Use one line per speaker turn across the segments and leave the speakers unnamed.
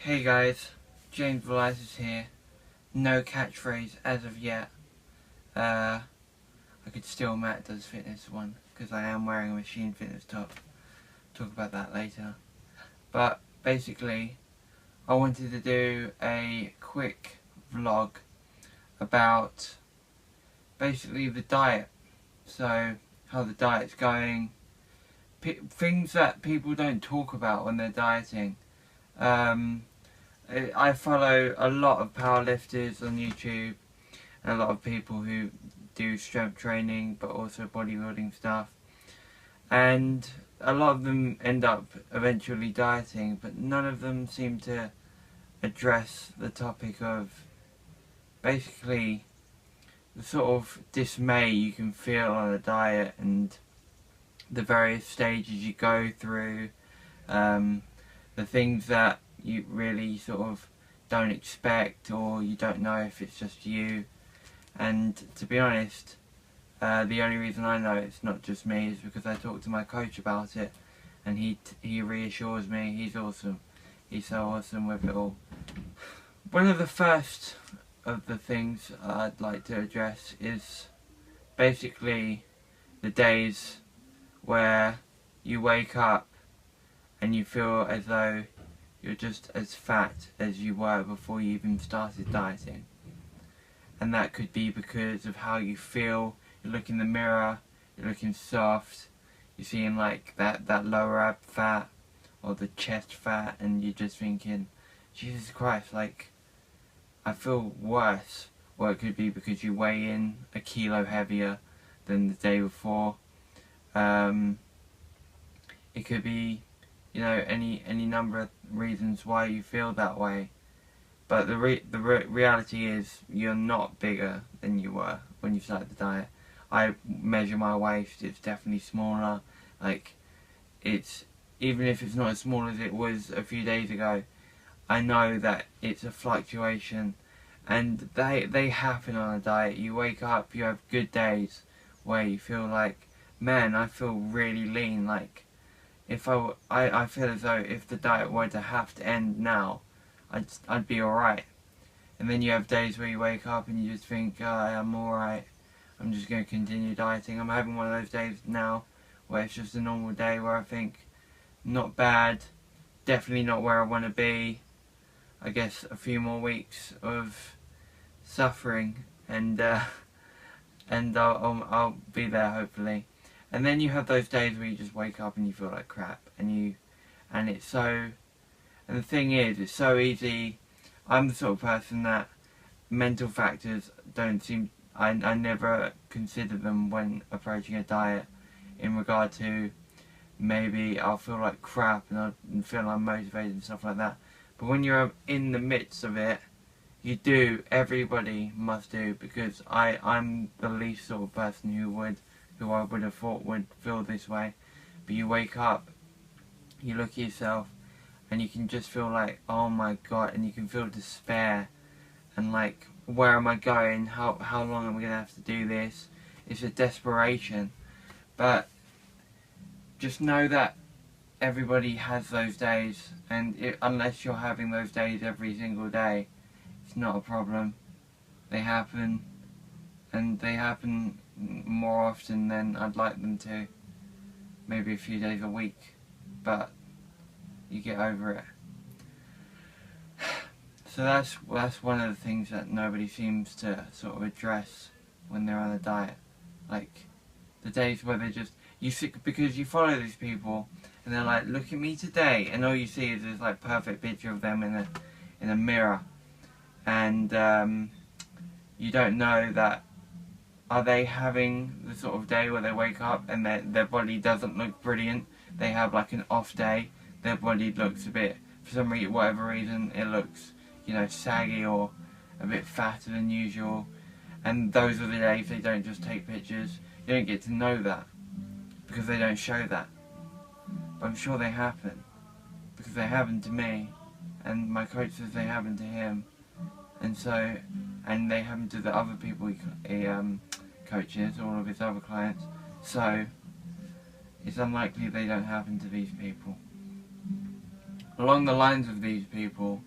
Hey guys, James is here. No catchphrase as of yet. I could steal Matt Does Fitness one because I am wearing a Machine Fitness top. Talk about that later. But basically, I wanted to do a quick vlog about basically the diet. So, how the diet's going. Things that people don't talk about when they're dieting. I follow a lot of powerlifters on YouTube and a lot of people who do strength training but also bodybuilding stuff, and a lot of them end up eventually dieting, but none of them seem to address the topic of basically the sort of dismay you can feel on a diet and the various stages you go through, the things that you really sort of don't expect, or you don't know if it's just you. And to be honest, the only reason I know it's not just me is because I talked to my coach about it, and he reassures me. He's awesome. He's so awesome with it all. One of the first of the things I'd like to address is basically the days where you wake up and you feel as though you're just as fat as you were before you even started dieting. And that could be because of how you feel. You look in the mirror, you're looking soft, you're seeing like that lower ab fat or the chest fat, and you're just thinking, Jesus Christ, like, I feel worse. Or it could be because you weigh in a kilo heavier than the day before. It could be, you know, any number of reasons why you feel that way. But the reality is you're not bigger than you were when you started the diet. I measure my waist, it's definitely smaller. Like, it's, even if it's not as small as it was a few days ago, I know that it's a fluctuation, and they happen on a diet. You wake up, you have good days where you feel like, man, I feel really lean. Like, if I feel as though if the diet were to have to end now, I'd be alright. And then you have days where you wake up and you just think, oh, I'm alright, I'm just going to continue dieting. I'm having one of those days now where it's just a normal day where I think, not bad, definitely not where I want to be. I guess a few more weeks of suffering, and I'll be there hopefully. And then you have those days where you just wake up and you feel like crap, and it's so, and the thing is, it's so easy. I'm the sort of person that mental factors don't seem, I never consider them when approaching a diet, in regard to maybe I'll feel like crap and I'll feel unmotivated and stuff like that. But when you're in the midst of it, you do, everybody must do, because I'm the least sort of person who I would have thought would feel this way. But you wake up, you look at yourself, and you can just feel like, oh my god, and you can feel despair, and like, where am I going, how long am I going to have to do this? It's a desperation. But just know that everybody has those days, and unless you're having those days every single day, it's not a problem. They happen, and they happen more often than I'd like them to. Maybe a few days a week, but you get over it. So that's one of the things that nobody seems to sort of address when they're on a diet. Like, the days where they just, because you follow these people and they're like, look at me today, and all you see is this like perfect picture of them in a mirror, and you don't know that, are they having the sort of day where they wake up and their body doesn't look brilliant? They have like an off day, their body looks a bit, for some reason, whatever reason, it looks, you know, saggy or a bit fatter than usual, and those are the days they don't just take pictures. You don't get to know that because they don't show that. But I'm sure they happen, because they happen to me, and my coach says they happen to him, and so, and they happen to the other people he coaches, all of his other clients. So it's unlikely they don't happen to these people. Along the lines of these people,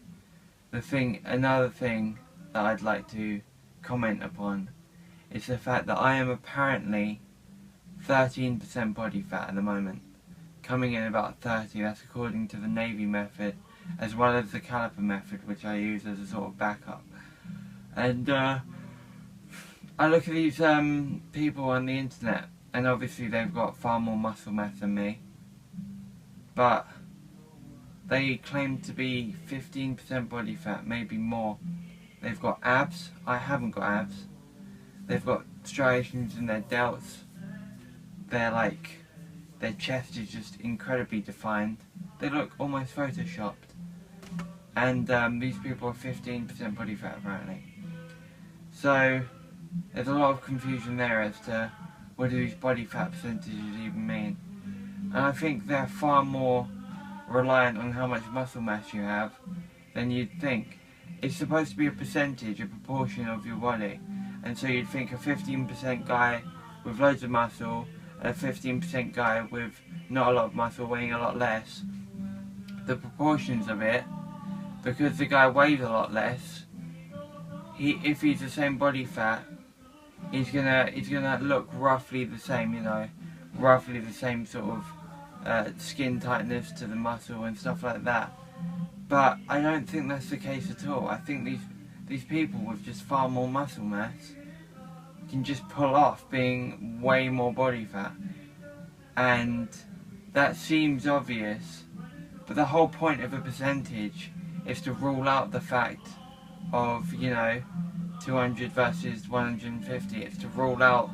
another thing that I'd like to comment upon is the fact that I am apparently 13% body fat at the moment, coming in about 30. That's according to the Navy method, as well as the caliper method, which I use as a sort of backup. And I look at these people on the internet, and obviously they've got far more muscle mass than me, but they claim to be 15% body fat, maybe more. They've got abs. I haven't got abs. They've got striations in their delts. Their chest is just incredibly defined. They look almost photoshopped. And these people are 15% body fat apparently. So there's a lot of confusion there as to what do these body fat percentages even mean. And I think they're far more reliant on how much muscle mass you have than you'd think. It's supposed to be a percentage, a proportion of your body. And so you'd think a 15% guy with loads of muscle and a 15% guy with not a lot of muscle weighing a lot less. The proportions of it, because the guy weighs a lot less, if he's the same body fat, he's gonna look roughly the same, you know, roughly the same sort of skin tightness to the muscle and stuff like that. But I don't think that's the case at all. I think these people with just far more muscle mass can just pull off being way more body fat. And that seems obvious, but the whole point of a percentage is to rule out the fact of, you know, 200 versus 150. It's to rule out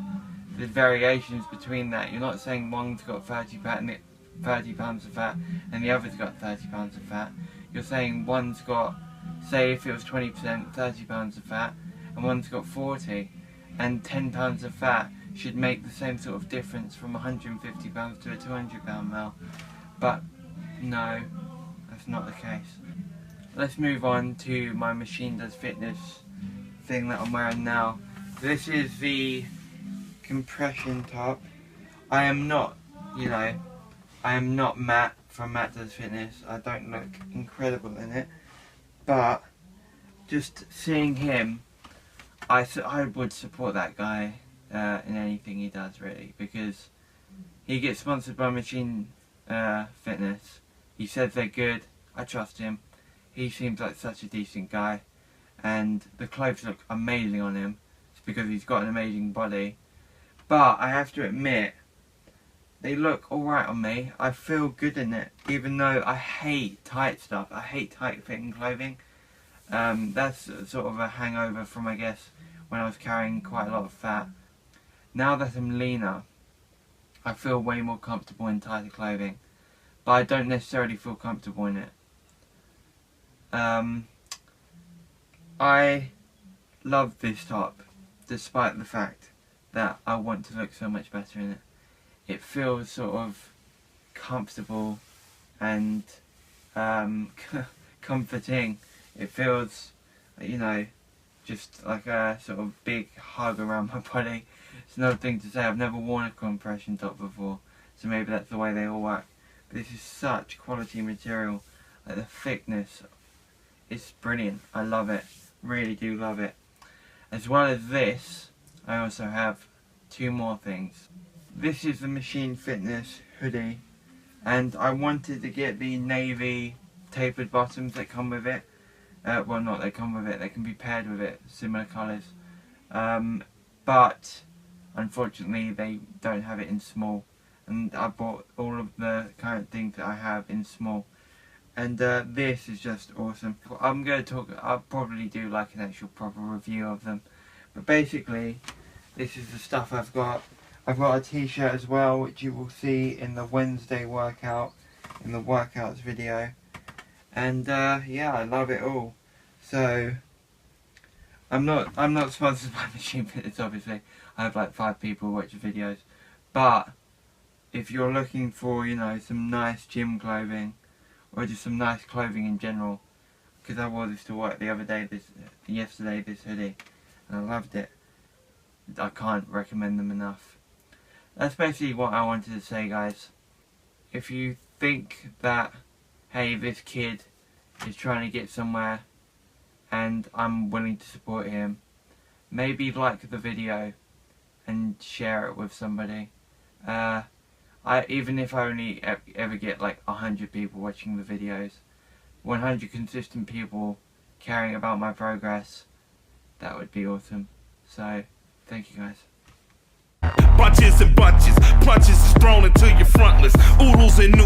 the variations between that. You're not saying one's got 30 pounds of fat and the other's got 30 pounds of fat. You're saying one's got, say if it was 20%, 30 pounds of fat, and one's got 40, and 10 pounds of fat should make the same sort of difference from 150 pounds to a 200 pound male. But no, that's not the case. Let's move on to my Machine Does Fitness thing that I'm wearing now. This is the compression top. I am not, you know, I am not Matt from Matt Does Fitness. I don't look incredible in it, but just seeing him, I would support that guy in anything he does, really, because he gets sponsored by Machine Fitness. He says they're good. I trust him. He seems like such a decent guy, and the clothes look amazing on him. It's because he's got an amazing body. But I have to admit, they look alright on me. I feel good in it, even though I hate tight stuff. I hate tight fitting clothing. That's sort of a hangover from, I guess, when I was carrying quite a lot of fat. Now that I'm leaner, I feel way more comfortable in tighter clothing, but I don't necessarily feel comfortable in it. I love this top, despite the fact that I want to look so much better in it. It feels sort of comfortable and comforting. It feels, you know, just like a sort of big hug around my body. It's another thing to say, I've never worn a compression top before, so maybe that's the way they all work. But this is such quality material. Like, the thickness, it's brilliant. I love it, really do love it. As well as this, I also have two more things. This is the Machine Fitness hoodie, and I wanted to get the navy tapered bottoms that come with it. Well, not they come with it, they can be paired with it, similar colours. But unfortunately they don't have it in small, and I bought all of the current things that I have in small. And this is just awesome. I'm going to talk, I'll probably do like an actual proper review of them. But basically, this is the stuff I've got. I've got a t-shirt as well, which you will see in the Wednesday workout, in the workouts video. And yeah, I love it all. So I'm not sponsored by Machine Fitness, obviously. I have like 5 people watch the videos. But if you're looking for, you know, some nice gym clothing, or just some nice clothing in general, because I wore this to work the other day, yesterday, this hoodie, and I loved it. I can't recommend them enough. That's basically what I wanted to say, guys. If you think that, hey, this kid is trying to get somewhere and I'm willing to support him, maybe like the video and share it with somebody. Even if I only ever get like 100 people watching the videos, 100 consistent people caring about my progress, that would be awesome. So, thank you guys.
Bunches and bunches, punches is thrown into your frontless. Oodles and